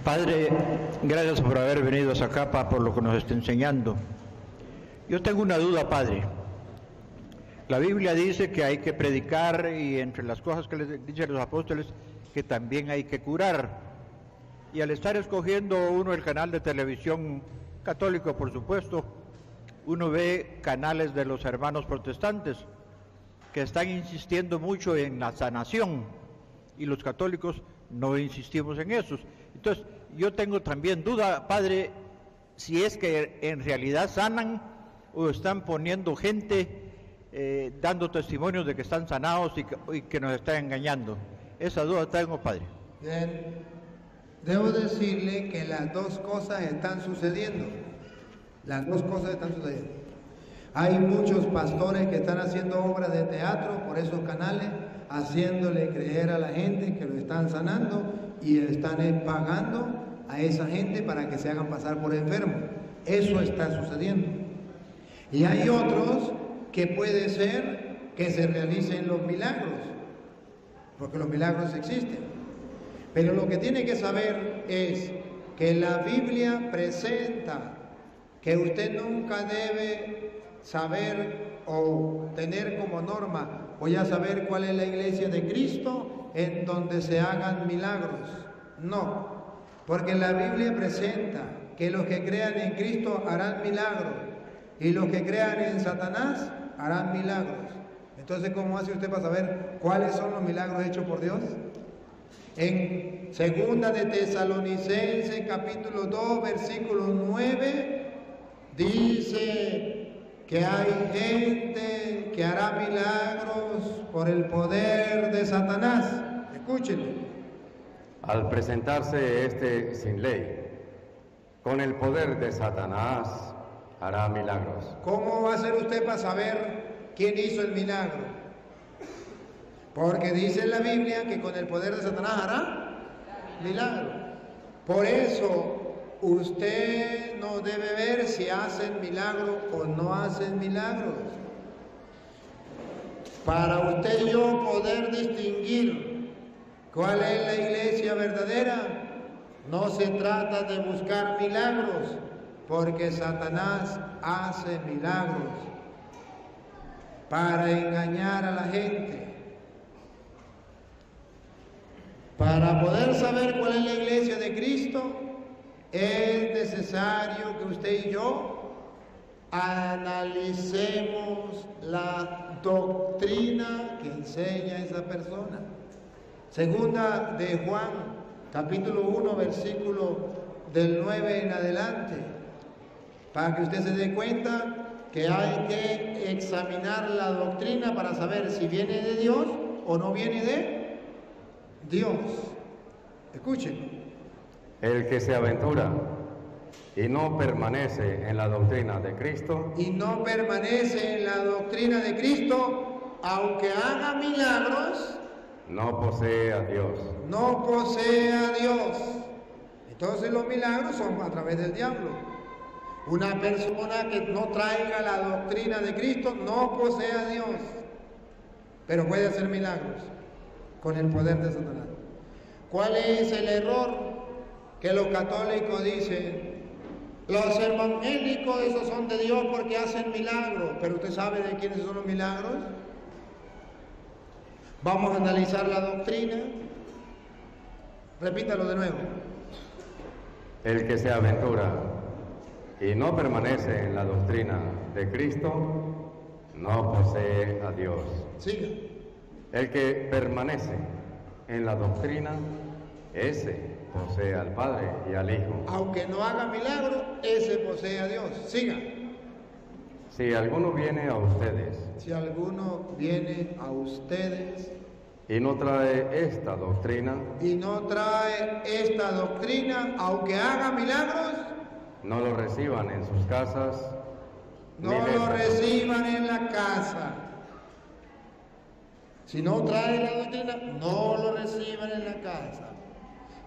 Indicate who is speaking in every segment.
Speaker 1: Padre, gracias por haber venido a Zacapa, por lo que nos está enseñando. Yo tengo una duda, Padre. La Biblia dice que hay que predicar y entre las cosas que les dicen los apóstoles, que también hay que curar. Y al estar escogiendo uno el canal de televisión católico, por supuesto, uno ve canales de los hermanos protestantes que están insistiendo mucho en la sanación y los católicos no insistimos en eso. Entonces, yo tengo también duda, Padre, si es que en realidad sanan o están poniendo gente dando testimonios de que están sanados y que nos están engañando. Esa duda tengo, Padre.
Speaker 2: Bien, debo decirle que las dos cosas están sucediendo. Las dos cosas están sucediendo. Hay muchos pastores que están haciendo obras de teatro por esos canales, haciéndole creer a la gente que lo están sanando y están pagando a esa gente para que se hagan pasar por enfermos. Eso está sucediendo. Y hay otros que puede ser que se realicen los milagros, porque los milagros existen. Pero lo que tiene que saber es que la Biblia presenta que usted nunca debe saber o tener como norma, voy a saber cuál es la iglesia de Cristo en donde se hagan milagros. No, porque la Biblia presenta que los que crean en Cristo harán milagros y los que crean en Satanás harán milagros. Entonces, ¿cómo hace usted para saber cuáles son los milagros hechos por Dios? En segunda de Tesalonicenses capítulo 2 versículo 9 dice que hay gente que hará milagros por el poder de Satanás. Escúchenlo.
Speaker 3: Al presentarse este sin ley, con el poder de Satanás hará milagros.
Speaker 2: ¿Cómo va a hacer usted para saber quién hizo el milagro? Porque dice en la Biblia que con el poder de Satanás hará milagros. Por eso usted no debe ver si hacen milagros o no hacen milagros. Para usted y yo poder distinguir cuál es la iglesia verdadera, no se trata de buscar milagros, porque Satanás hace milagros para engañar a la gente. Para poder saber cuál es la iglesia de Cristo, es necesario que usted y yo analicemos la doctrina que enseña esa persona. Segunda de Juan, capítulo 1, versículo del 9 en adelante, para que usted se dé cuenta que hay que examinar la doctrina para saber si viene de Dios o no viene de Dios. Escuchen.
Speaker 3: El que se aventura y no permanece en la doctrina de Cristo,
Speaker 2: y no permanece en la doctrina de Cristo, aunque haga milagros,
Speaker 3: no posee a Dios.
Speaker 2: No posee a Dios. Entonces los milagros son a través del diablo. Una persona que no traiga la doctrina de Cristo no posee a Dios, pero puede hacer milagros con el poder de Satanás. ¿Cuál es el error? Que los católicos dicen, los evangélicos esos son de Dios porque hacen milagros. Pero usted sabe de quiénes son los milagros. Vamos a analizar la doctrina. Repítalo de nuevo.
Speaker 3: El que se aventura y no permanece en la doctrina de Cristo, no posee a Dios.
Speaker 2: Siga.
Speaker 3: El que permanece en la doctrina, ese posee al Padre y al Hijo.
Speaker 2: Aunque no haga milagro, ese posee a Dios. Siga.
Speaker 3: Si alguno viene a ustedes,
Speaker 2: Si alguno viene a ustedes
Speaker 3: y no trae esta doctrina,
Speaker 2: aunque haga milagros,
Speaker 3: no lo reciban en sus casas,
Speaker 2: no lo reciban en la casa. Si no trae la doctrina, no lo reciban en la casa.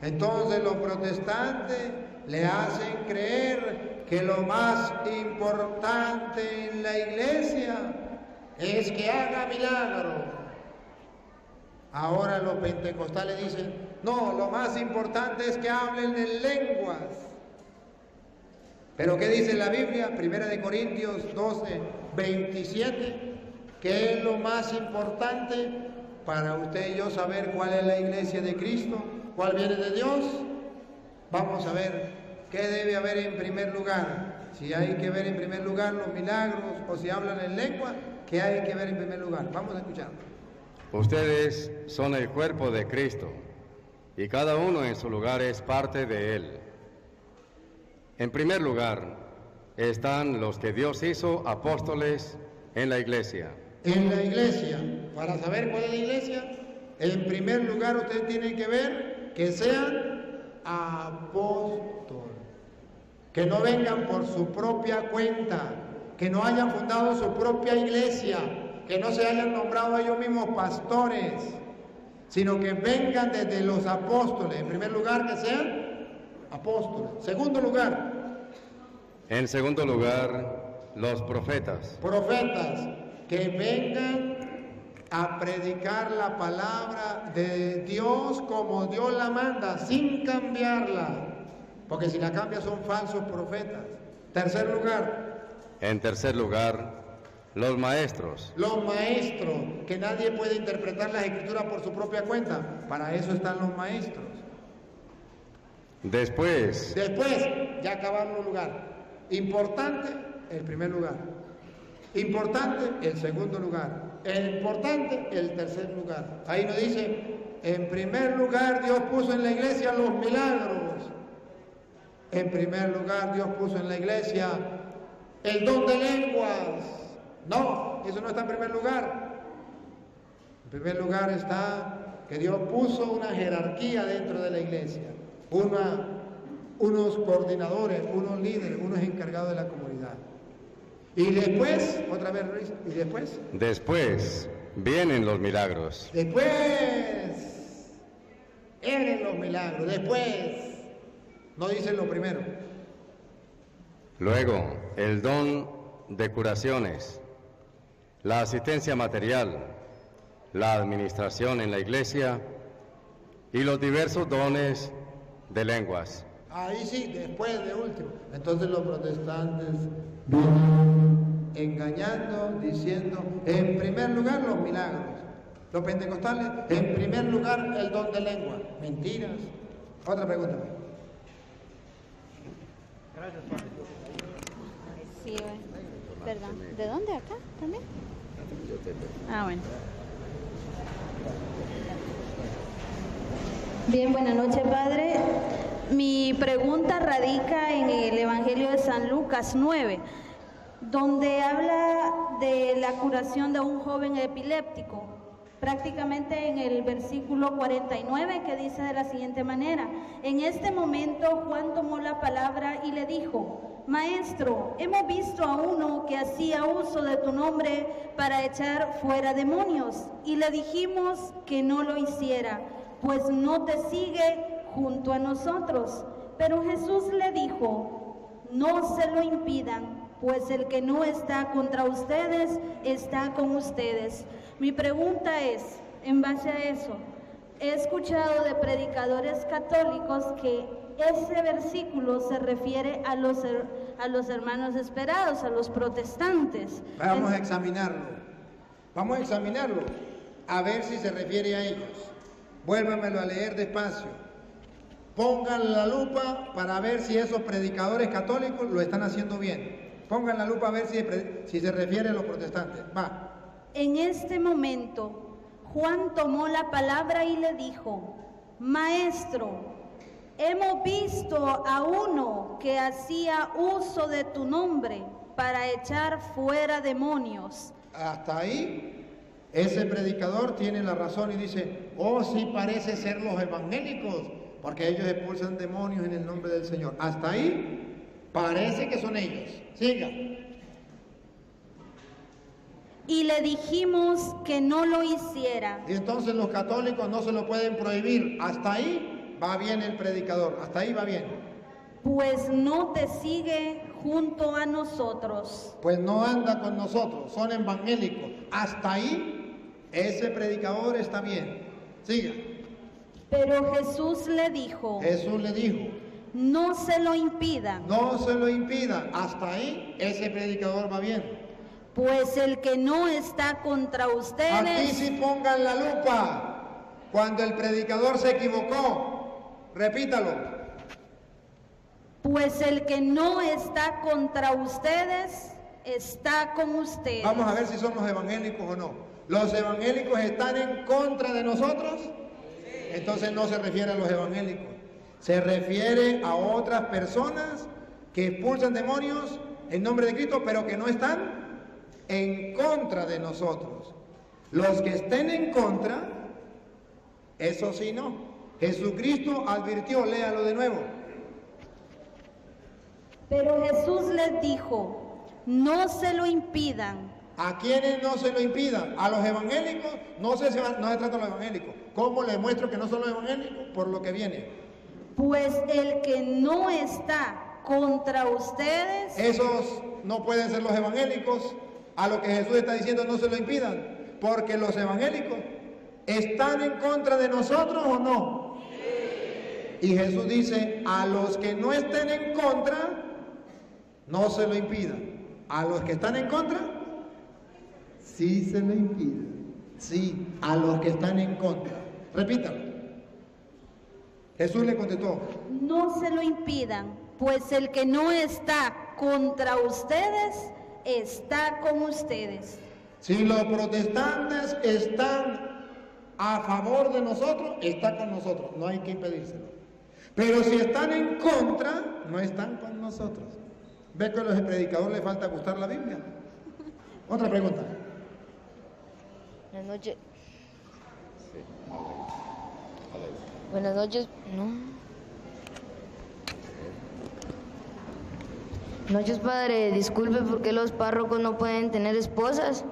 Speaker 2: Entonces los protestantes le hacen creer que lo más importante en la iglesia es que haga milagros. Ahora los pentecostales dicen, no, lo más importante es que hablen en lenguas. Pero ¿qué dice la Biblia? 1 Corintios 12, 27, que es lo más importante para usted y yo saber cuál es la iglesia de Cristo, cuál viene de Dios. Vamos a ver qué debe haber en primer lugar. Si hay que ver en primer lugar los milagros o si hablan en lengua, ¿qué hay que ver en primer lugar? Vamos a escuchar.
Speaker 3: Ustedes son el cuerpo de Cristo y cada uno en su lugar es parte de Él. En primer lugar están los que Dios hizo apóstoles en la iglesia.
Speaker 2: En la iglesia, para saber cuál es la iglesia, en primer lugar usted tiene que ver que sean apóstoles, que no vengan por su propia cuenta, que no hayan fundado su propia iglesia, que no se hayan nombrado ellos mismos pastores, sino que vengan desde los apóstoles. En primer lugar, que sean apóstoles. Segundo lugar.
Speaker 3: En segundo lugar, los profetas.
Speaker 2: Profetas, que vengan a predicar la palabra de Dios como Dios la manda, sin cambiarla, porque si la cambia son falsos profetas. Tercer lugar.
Speaker 3: En tercer lugar, los maestros.
Speaker 2: Los maestros, que nadie puede interpretar las escrituras por su propia cuenta. Para eso están los maestros.
Speaker 3: Después,
Speaker 2: ya acabaron los lugares. Importante, el primer lugar. Importante, el segundo lugar. Importante, el tercer lugar. Ahí nos dice, en primer lugar Dios puso en la iglesia los milagros. En primer lugar Dios puso en la iglesia el don de lenguas. No, eso no está en primer lugar. En primer lugar está que Dios puso una jerarquía dentro de la iglesia, unos coordinadores, unos líderes, unos encargados de la comunidad. Y después, otra vez Luis, y después.
Speaker 3: Después vienen los milagros.
Speaker 2: Después vienen los milagros. Después, no dicen lo primero.
Speaker 3: Luego, el don de curaciones, la asistencia material, la administración en la iglesia y los diversos dones de lenguas.
Speaker 2: Ahí sí, después de último. Entonces los protestantes vienen engañando, diciendo, en primer lugar los milagros. Los pentecostales, en primer lugar el don de lengua. Mentiras. Otra pregunta.
Speaker 1: Gracias, padre.
Speaker 4: Sí, perdón. ¿De dónde? ¿Acá también? Ah, bueno. Bien, buenas noches, padre. Mi pregunta radica en el Evangelio de San Lucas 9, donde habla de la curación de un joven epiléptico. Prácticamente en el versículo 49, que dice de la siguiente manera: en este momento Juan tomó la palabra y le dijo: Maestro, hemos visto a uno que hacía uso de tu nombre para echar fuera demonios, y le dijimos que no lo hiciera, pues no te sigue junto a nosotros. Pero Jesús le dijo: no se lo impidan, pues el que no está contra ustedes está con ustedes. Mi pregunta es, en base a eso, he escuchado de predicadores católicos que ese versículo se refiere a los hermanos esperados, a los protestantes.
Speaker 2: Vamos a examinarlo. Vamos a examinarlo, a ver si se refiere a ellos. Vuélvamelo a leer despacio. Pongan la lupa para ver si esos predicadores católicos lo están haciendo bien. Pongan la lupa a ver si se refiere a los protestantes. Va.
Speaker 4: En este momento, Juan tomó la palabra y le dijo: Maestro, hemos visto a uno que hacía uso de tu nombre para echar fuera demonios.
Speaker 2: Hasta ahí, ese predicador tiene la razón y dice: oh, sí parece ser los evangélicos, porque ellos expulsan demonios en el nombre del Señor. Hasta ahí, parece que son ellos. Siga.
Speaker 4: Y le dijimos que no lo hiciera.
Speaker 2: Y entonces los católicos no se lo pueden prohibir. Hasta ahí va bien el predicador. Hasta ahí va bien.
Speaker 4: Pues no te sigue junto a nosotros.
Speaker 2: Pues no anda con nosotros. Son evangélicos. Hasta ahí ese predicador está bien. Siga.
Speaker 4: Pero Jesús le dijo,
Speaker 2: Jesús le dijo,
Speaker 4: no se lo impidan,
Speaker 2: no se lo impida. Hasta ahí ese predicador va bien.
Speaker 4: pues el que no está contra
Speaker 2: Aquí
Speaker 4: ustedes,
Speaker 2: sí pongan la lupa. Cuando el predicador se equivocó, repítalo.
Speaker 4: pues el que no está contra ustedes, está con ustedes.
Speaker 2: Vamos a ver si son los evangélicos o no. ¿Los evangélicos están en contra de nosotros? Entonces no se refiere a los evangélicos. Se refiere a otras personas que expulsan demonios en nombre de Cristo, pero que no están en contra de nosotros. Los que estén en contra, eso sí no. Jesucristo advirtió, léalo de nuevo.
Speaker 4: Pero Jesús les dijo, no se lo impidan,
Speaker 2: ¿A quiénes no se lo impidan? A los evangélicos no se trata a los evangélicos. ¿Cómo les muestro que no son los evangélicos? Por lo que viene.
Speaker 4: pues el que no está contra ustedes,
Speaker 2: Esos no pueden ser los evangélicos. A lo que Jesús está diciendo no se lo impidan. Porque los evangélicos están en contra de nosotros o no. Y Jesús dice, a los que no estén en contra, no se lo impidan. A los que están en contra, sí se lo impidan. Sí, a los que están en contra. Repítalo. Jesús le contestó,
Speaker 4: no se lo impidan, pues el que no está contra ustedes, está con ustedes.
Speaker 2: si los protestantes están a favor de nosotros, está con nosotros, no hay que impedírselo. Pero si están en contra, no están con nosotros. ¿Ve que a los predicadores les falta gustar la Biblia? Otra pregunta.
Speaker 5: Buenas noches. Buenas noches. No. Noches, padre. Disculpe, ¿por qué los párrocos no pueden tener esposas?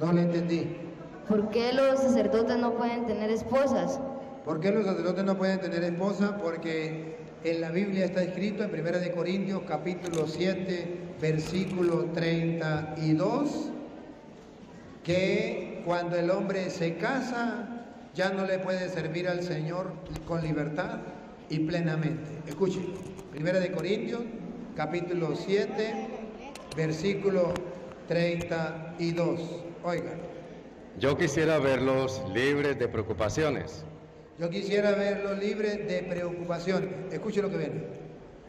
Speaker 2: No le entendí.
Speaker 5: ¿Por qué los sacerdotes no pueden tener esposas?
Speaker 2: ¿Por qué los sacerdotes no pueden tener esposa? Porque en la Biblia está escrito en 1 de Corintios capítulo 7, versículo 32, que cuando el hombre se casa, ya no le puede servir al Señor con libertad y plenamente. Escuche, 1 de Corintios capítulo 7, versículo 32. Oiga.
Speaker 3: Yo quisiera verlos libres de preocupaciones.
Speaker 2: Yo quisiera verlo libre de preocupaciones. Escuche lo que viene.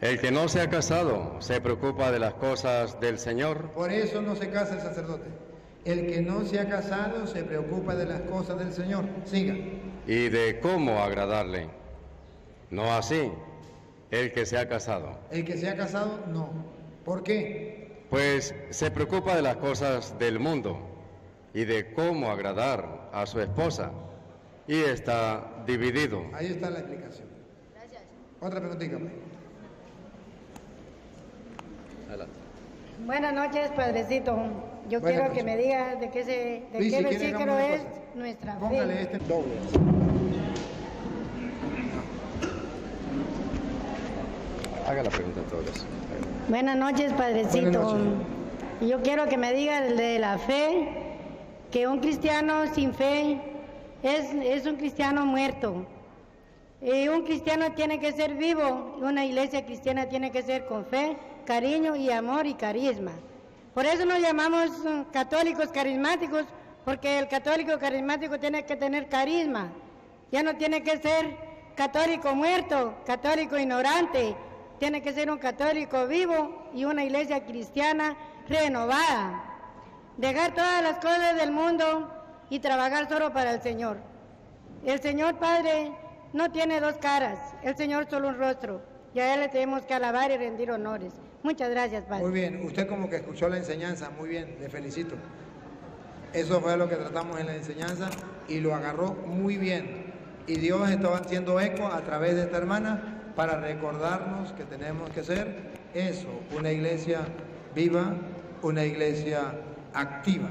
Speaker 3: El que no se ha casado se preocupa de las cosas del Señor
Speaker 2: Por eso no se casa el sacerdote. El que no se ha casado se preocupa de las cosas del Señor. Siga.
Speaker 3: y de cómo agradarle. No así el que se ha casado,
Speaker 2: El que se ha casado, no. ¿Por qué?
Speaker 3: pues se preocupa de las cosas del mundo y de cómo agradar a su esposa, y está dividido.
Speaker 2: Ahí está la explicación.
Speaker 5: Gracias.
Speaker 2: Otra preguntita.
Speaker 6: Buenas noches, padrecito. Yo
Speaker 2: Buenas
Speaker 6: quiero
Speaker 2: noches.
Speaker 6: que me diga de qué,
Speaker 2: Luis, si quiere,
Speaker 6: versículo
Speaker 2: hagamos una
Speaker 6: es
Speaker 2: cosa.
Speaker 6: nuestra
Speaker 2: Póngale
Speaker 6: fe.
Speaker 2: este doble.
Speaker 3: Haga la pregunta todos.
Speaker 6: Buenas noches, padrecito.
Speaker 2: Buenas noches.
Speaker 6: Yo quiero que me diga el de la fe, que un cristiano sin fe es un cristiano muerto. Un cristiano tiene que ser vivo, y una iglesia cristiana tiene que ser con fe, cariño y amor y carisma. Por eso nos llamamos católicos carismáticos, porque el católico carismático tiene que tener carisma. Ya no tiene que ser católico muerto, católico ignorante, tiene que ser un católico vivo y una iglesia cristiana renovada. Dejar todas las cosas del mundo y trabajar solo para el Señor. El Señor Padre no tiene dos caras, el Señor solo un rostro, y a Él le tenemos que alabar y rendir honores. Muchas gracias, Padre.
Speaker 2: Muy bien, usted como que escuchó la enseñanza, muy bien, le felicito. Eso fue lo que tratamos en la enseñanza y lo agarró muy bien. Y Dios estaba haciendo eco a través de esta hermana para recordarnos que tenemos que ser eso, una iglesia viva, una iglesia activa.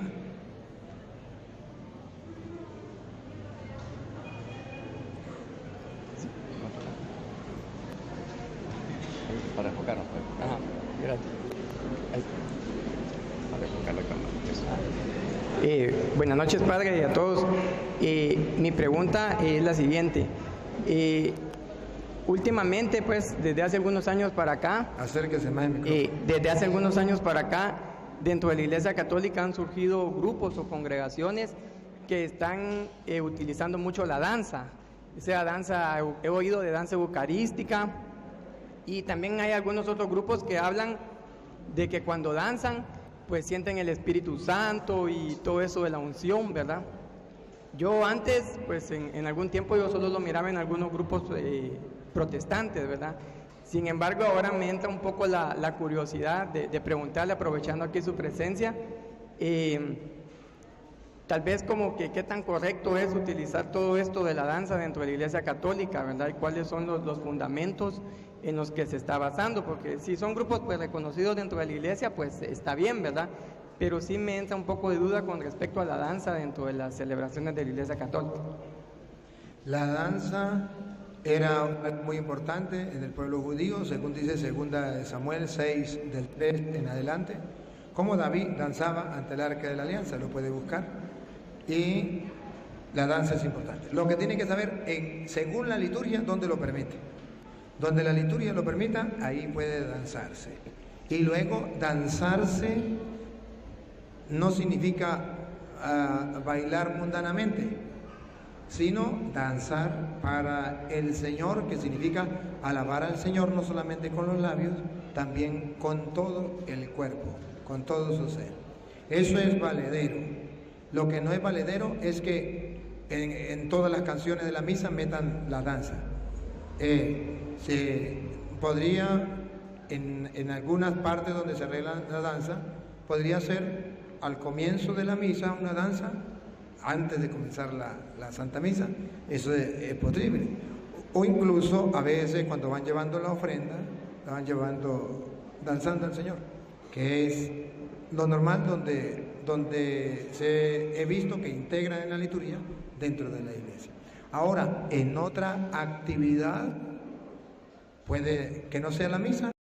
Speaker 3: Para enfocarnos. Ajá, gracias. Para enfocar la cámara.
Speaker 7: Buenas noches, padre, y a todos. Mi pregunta es la siguiente. Últimamente, pues, desde hace algunos años para acá,
Speaker 2: Acérquese más al micrófono.
Speaker 7: desde hace algunos años para acá, dentro de la Iglesia Católica han surgido grupos o congregaciones que están utilizando mucho la danza. O sea, danza, he oído de danza eucarística, y también hay algunos otros grupos que hablan de que cuando danzan, pues sienten el Espíritu Santo y todo eso de la unción, ¿verdad? Yo antes, pues en algún tiempo yo solo lo miraba en algunos grupos protestantes, ¿verdad? Sin embargo, ahora me entra un poco la curiosidad de preguntarle, aprovechando aquí su presencia, tal vez como que qué tan correcto es utilizar todo esto de la danza dentro de la Iglesia Católica, ¿verdad? Y cuáles son los fundamentos en los que se está basando, porque si son grupos pues reconocidos dentro de la Iglesia, pues está bien, ¿verdad? Pero sí me entra un poco de duda con respecto a la danza dentro de las celebraciones de la Iglesia Católica.
Speaker 2: La danza era algo muy importante en el pueblo judío, según dice 2 Samuel 6, del 3 en adelante, como David danzaba ante el arca de la alianza, lo puede buscar, y la danza es importante. Lo que tiene que saber, según la liturgia, dónde lo permite. Donde la liturgia lo permita, ahí puede danzarse. Y luego, danzarse no significa bailar mundanamente, sino danzar para el Señor, que significa alabar al Señor no solamente con los labios, también con todo el cuerpo, con todo su ser. Eso es valedero. Lo que no es valedero es que en todas las canciones de la misa metan la danza. Se podría, en algunas partes donde se arregla la danza, podría ser al comienzo de la misa una danza, antes de comenzar la Santa Misa. Eso es posible. O incluso a veces cuando van llevando la ofrenda, la van llevando danzando al Señor, que es lo normal donde he visto que integran en la liturgia dentro de la iglesia. Ahora, en otra actividad, puede que no sea la misa,